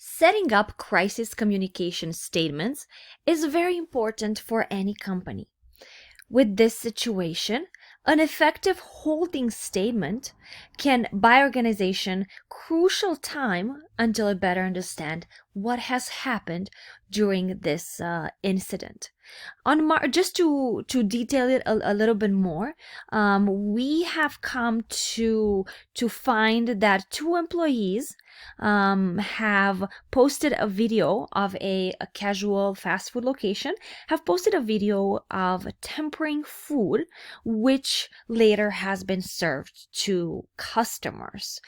Setting up crisis communication statements is very important for any company. With this situation, an effective holding statement can buy organization crucial time until it better understand what has happened during this incident. Just to detail it a little bit more, we have come to find that two employees have posted a video of a casual fast food location, have posted a video of tempering food, which later has been served to customers.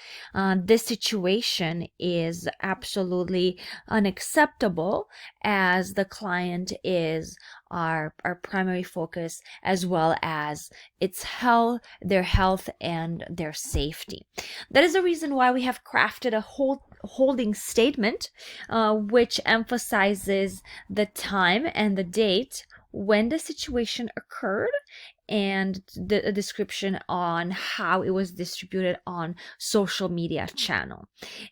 This situation is absolutely unacceptable, as the client is our primary focus, as well as their health and their safety. That is the reason why we have crafted a holding statement, which emphasizes the time and the date when the situation occurred, and the description on how it was distributed on social media channel.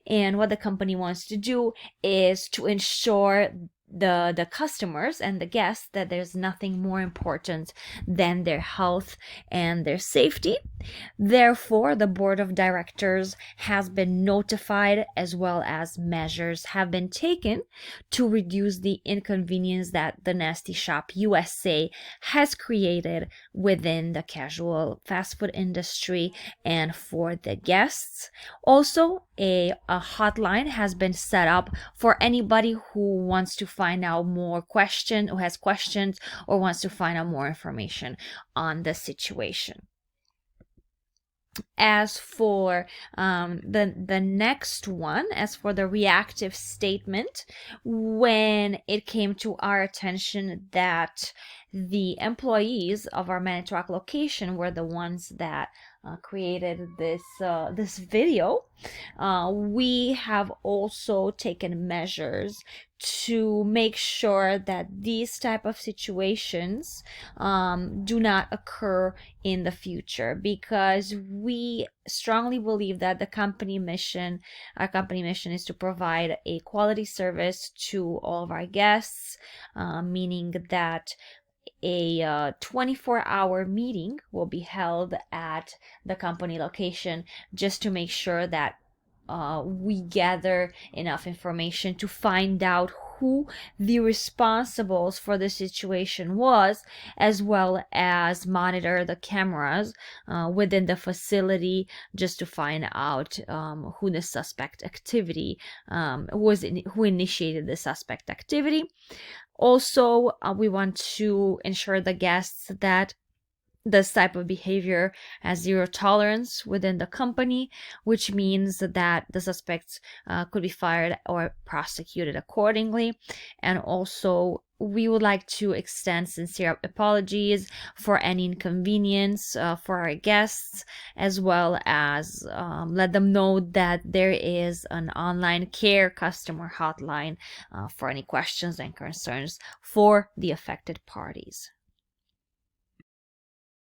And what the company wants to do is to ensure the customers and the guests that there's nothing more important than their health and their safety. Therefore, the board of directors has been notified, as well as measures have been taken to reduce the inconvenience that the Nasty Shop USA has created within the casual fast food industry and for the guests. Also, a hotline has been set up for anybody who wants to find out who has questions or wants to find out more information on the situation. As for the next one, as for the reactive statement, when it came to our attention that the employees of our Manitowoc location were the ones that created this video, we have also taken measures to make sure that these type of situations do not occur in the future, because we strongly believe that our company mission is to provide a quality service to all of our guests, meaning that a 24-hour meeting will be held at the company location just to make sure that we gather enough information to find out who the responsibles for the situation was, as well as monitor the cameras within the facility just to find out who the suspect activity who initiated the suspect activity. Also, we want to ensure the guests that this type of behavior has zero tolerance within the company, which means that the suspects could be fired or prosecuted accordingly. And also, we would like to extend sincere apologies for any inconvenience for our guests, as well as let them know that there is an online care customer hotline for any questions and concerns for the affected parties.